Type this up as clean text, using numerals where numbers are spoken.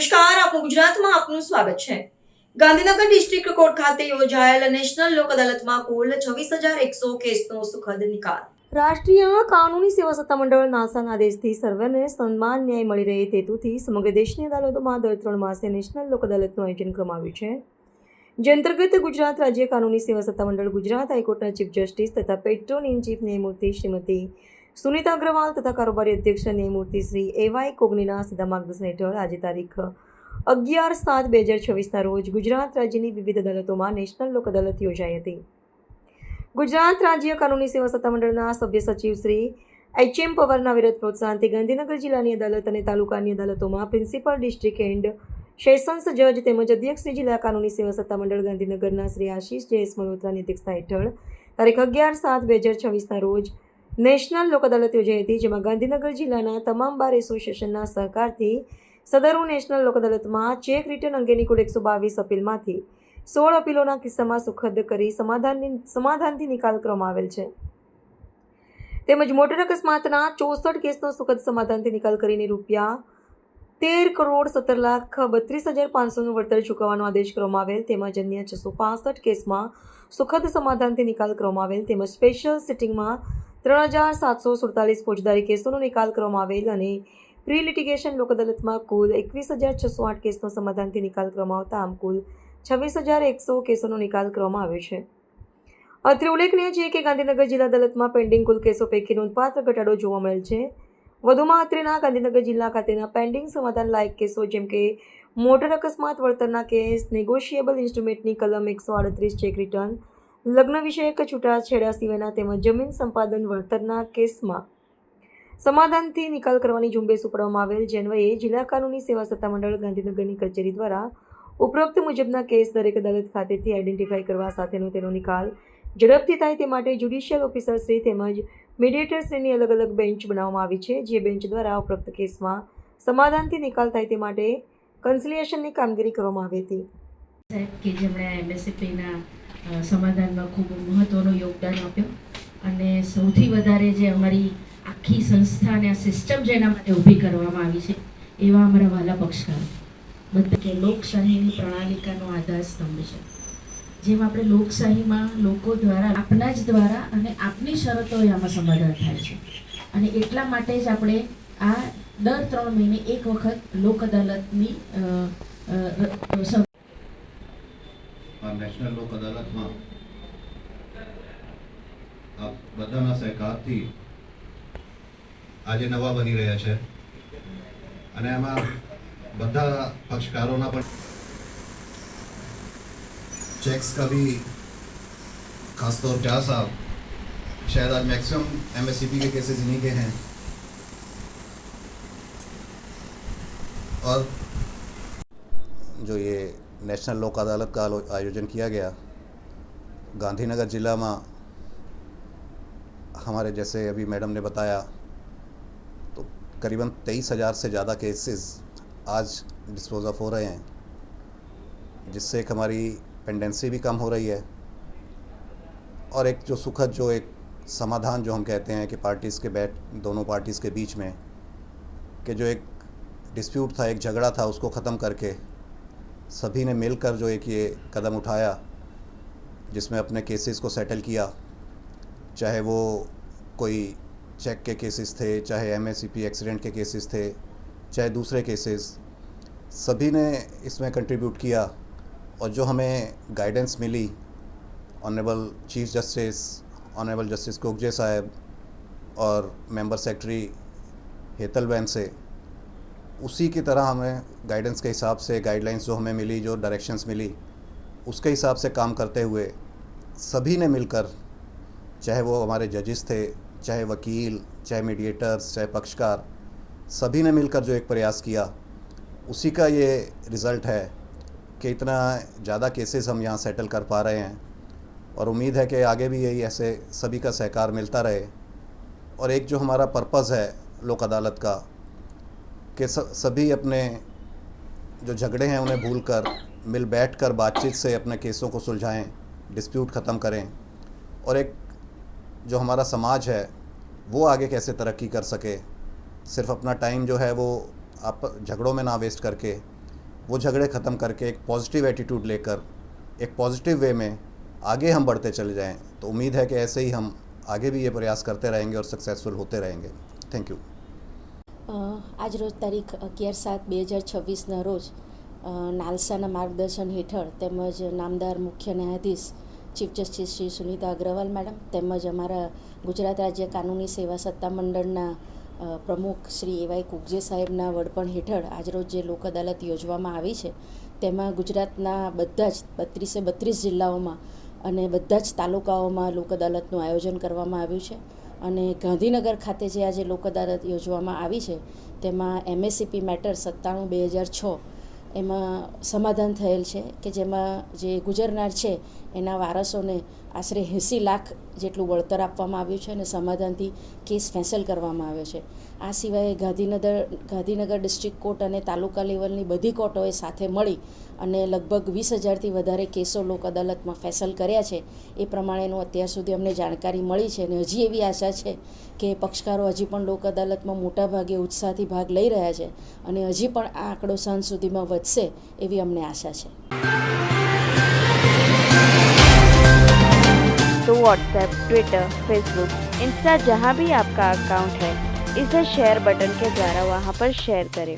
નમસ્કાર, આપનું ગુજરાતમાં આપનું સ્વાગત છે. ગાંધીનગર ડિસ્ટ્રિક્ટ કોર્ટ ખાતે યોજાયેલ નેશનલ લોક અદાલતમાં કુલ 26,100 કેસનો સુખદ નિકાલ. રાષ્ટ્રીય કાનૂની સેવા સત્તામંડળ નાસાના આદેશથી સર્વેને સન્માન ન્યાય મળી રહે તે હેતુથી સમગ્ર દેશની અદાલતોમાં દર 3 માસે નેશનલ લોક અદાલતનું આયોજન કરવામાં આવ્યું છે. જે અંતર્ગત ગુજરાત રાજ્ય કાનૂની સેવા સત્તામંડળ, ગુજરાત હાઈકોર્ટના ચીફ જસ્ટિસ તથા પેટ્રોન ઇન ચીફ ન્યાયમૂર્તિ શ્રીમતી સુનિતા અગ્રવાલ તથા કારોબારી અધ્યક્ષ ન્યાયમૂર્તિ શ્રી એવાય કોગનીના સીધા માર્ગદર્શન હેઠળ આજે તારીખ 11/7/2026ના રોજ ગુજરાત રાજ્યની વિવિધ અદાલતોમાં નેશનલ લોક અદાલત યોજાઈ હતી. ગુજરાત રાજ્ય કાનૂની સેવા સત્તામંડળના સભ્ય સચિવ શ્રી એચ.એમ. પવારના વિરત પ્રોત્સાહનથી ગાંધીનગર જિલ્લાની અદાલત અને તાલુકાની અદાલતોમાં પ્રિન્સિપલ ડિસ્ટ્રિક્ટ એન્ડ સેશન્સ જજ તેમજ અધ્યક્ષ શ્રી જિલ્લા કાનૂની સેવા સત્તામંડળ ગાંધીનગરના શ્રી આશીષ જે.એસ. મલ્હોત્રાની અધ્યક્ષતા હેઠળ તારીખ 11/7/2026ના રોજ નેશનલ લોક અદાલત યોજાઈ હતી. જેમાં ગાંધીનગર જિલ્લાના તમામ બાર એસોસિએશનના સહકારથી સદરુ નેશનલ લોક અદાલતમાં ચેક રિટર્ન અંગેની કુલ 122 અપીલમાંથી 16 અપીલોના કિસ્સામાં સુખદ કરી સમાધાનથી નિકાલ કરવામાં આવેલ છે. તેમજ મોટર અકસ્માતના 64 કેસનો સુખદ સમાધાનથી નિકાલ કરીને ₹13,17,32,500નું વળતર ચૂકવવાનો આદેશ કરવામાં આવેલ. તેમજ અન્ય 665 કેસમાં સુખદ સમાધાનથી નિકાલ કરવામાં આવેલ. તેમજ સ્પેશિયલ સિટિંગમાં 3,747 ફોજદારી કેસોનો નિકાલ કરવામાં આવેલ અને પ્રી લિટિગેશન લોક અદાલતમાં કુલ 21,608 કેસનો સમાધાનથી નિકાલ કરવામાં આવતા આમ કુલ 26,100 કેસોનો નિકાલ કરવામાં આવ્યો છે. અત્રે ઉલ્લેખનીય છે કે ગાંધીનગર જિલ્લા અદાલતમાં પેન્ડિંગ કુલ કેસો પૈકી નોંધપાત્ર ઘટાડો જોવા મળેલ છે. વધુમાં અત્રેના ગાંધીનગર જિલ્લા ખાતેના પેન્ડિંગ સમાધાન લાયક કેસો જેમ કે મોટર અકસ્માત વળતરના કેસ, નેગોશિયેબલ ઇન્સ્ટ્રુમેન્ટની કલમ 138 ચેક રિટર્ન, લગ્ન વિષયક છૂટાછેડા સિવાયના તેમજ જમીન સંપાદન વળતરના કેસમાં સમાધાનથી નિકાલ કરવાની ઝુંબેશ ઉપાડવામાં આવેલ. જે અન્વયે જિલ્લા કાનૂની સેવા સત્તામંડળ ગાંધીનગરની કચેરી દ્વારા ઉપરોક્ત મુજબના કેસ દરેક અદાલત ખાતેથી આઈડેન્ટિફાઈ કરવા સાથેનો તેનો નિકાલ ઝડપથી થાય તે માટે જ્યુડિશિયલ ઓફિસરશ્રી તેમજ મીડિયેટરશ્રીની અલગ અલગ બેન્ચ બનાવવામાં આવી છે. જે બેન્ચ દ્વારા ઉપરોક્ત કેસમાં સમાધાનથી નિકાલ થાય તે માટે કન્સિલિએશનની કામગીરી કરવામાં આવી હતી. કે જેમણે એમએસસીપીના સમાધાનમાં ખૂબ મહત્ત્વનું યોગદાન આપ્યું અને સૌથી વધારે જે અમારી આખી સંસ્થા અને આ સિસ્ટમ જેના માટે ઊભી કરવામાં આવી છે એવા અમારા વાલા પક્ષકારો બધા કે લોકશાહીની પ્રણાલિકાનો આધાર સ્તંભ છે. જેમ આપણે લોકશાહીમાં લોકો દ્વારા આપના જ દ્વારા અને આપની શરતોએ આમાં સમાધાન થાય છે અને એટલા માટે જ આપણે આ દર 3 મહિને એક વખત લોક અદાલતની નેશનલ લોક અદાલતમાં આ બધાના સહકારથી આજે નવા બની રહ્યા છે અને એમાં બધા પક્ષકારોના પણ चेक्स का भी खासतौर पे साहब शायद आज मैक्सिमम एमएससीपी के केसेस इन्हीं के हैं और जो ये नेशनल लोक अदालत का आयोजन किया गया गांधीनगर ज़िला में हमारे जैसे अभी मैडम ने बताया तो करीबन 23,000 से ज़्यादा केसेस आज डिस्पोज ऑफ हो रहे हैं जिससे एक हमारी पेंडेंसी भी कम हो रही है और एक जो सुखद जो एक समाधान जो हम कहते हैं कि पार्टीज़ के दोनों पार्टीज़ के बीच में कि जो एक डिस्प्यूट था, एक झगड़ा था, उसको ख़त्म करके सभी ने मिलकर जो एक ये कदम उठाया जिसमें अपने केसेस को सेटल किया, चाहे वो कोई चेक के केसेस थे, चाहे एमएससीपी एक्सीडेंट के केसेस थे, चाहे दूसरे केसेस, सभी ने इसमें कंट्रीब्यूट किया. और जो हमें गाइडेंस मिली honourable chief justice, honourable justice Kogje साहब और मेंबर सेक्रेटरी हेतलबैन से, उसी की तरह हमें गाइडेंस के हिसाब से गाइडलाइंस जो हमें मिली, जो डायरेक्शंस मिली, उसके हिसाब से काम करते हुए सभी ने मिलकर, चाहे वो हमारे जजेस थे, चाहे वकील, चाहे मीडिएटर्स, चाहे पक्षकार, सभी ने मिलकर जो एक प्रयास किया, उसी का ये रिज़ल्ट है कि इतना ज़्यादा केसेस हम यहाँ सेटल कर पा रहे हैं और उम्मीद है कि आगे भी यही ऐसे सभी का सहकार मिलता रहे. और एक जो हमारा पर्पज़ है लोक अदालत का कि सभी अपने जो झगड़े हैं उन्हें भूलकर मिल बैठकर बातचीत से अपने केसों को सुलझाएं, डिस्प्यूट ख़त्म करें और एक जो हमारा समाज है वो आगे कैसे तरक्की कर सके, सिर्फ अपना टाइम जो है वो आप झगड़ों में ना वेस्ट करके वो झगड़े ख़त्म करके एक पॉजिटिव एटीट्यूड लेकर एक पॉजिटिव वे में आगे हम बढ़ते चले जाएं, तो उम्मीद है कि ऐसे ही हम आगे भी ये प्रयास करते रहेंगे और सक्सेसफुल होते रहेंगे. Thank you. આજ રોજ તારીખ 11/7/2026ના રોજ નાલસાના માર્ગદર્શન હેઠળ તેમજ નામદાર મુખ્ય ન્યાયાધીશ chief justice Shri Sunita Agrawal madam તેમજ અમારા ગુજરાત રાજ્ય કાનૂની સેવા સત્તામંડળના પ્રમુખ શ્રી એવાય કુકજે સાહેબના વડપણ હેઠળ આજરોજ જે લોક અદાલત યોજવામાં આવી છે તેમાં ગુજરાતના બધા જ 32 જિલ્લાઓમાં અને બધા જ તાલુકાઓમાં લોક અદાલતનું આયોજન કરવામાં આવ્યું છે. અને ગાંધીનગર ખાતે જે આજે લોક અદાલત યોજવામાં આવી છે તેમાં MSCP મેટર 97/2006 એમાં સમાધાન થયેલ છે કે જેમાં જે ગુજરનાર છે એના વારસોને આશરે 80 લાખ જેટલું વળતર આપવામાં આવ્યું છે અને સમાધાનથી કેસ ફેંસલ કરવામાં આવ્યો છે. આ સિવાય ગાંધીનગર ડિસ્ટ્રિક્ટ કોર્ટ અને તાલુકા લેવલની બધી કોર્ટોએ સાથે મળી અને લગભગ 20,000થી વધારે કેસો લોક અદાલતમાં ફેંસલ કર્યા છે. એ પ્રમાણેનું અત્યાર સુધી અમને જાણકારી મળી છે અને હજી એવી આશા છે કે પક્ષકારો હજી પણ લોક અદાલતમાં મોટા ભાગે ઉત્સાહથી ભાગ લઈ રહ્યા છે અને હજી પણ આ આંકડો સાંજ સુધીમાં વધશે એવી અમને આશા છે. तो व्हाट्सएप, ट्विटर, फेसबुक, इंस्टा जहाँ भी आपका अकाउंट है, इसे शेयर बटन के द्वारा वहाँ पर शेयर करें.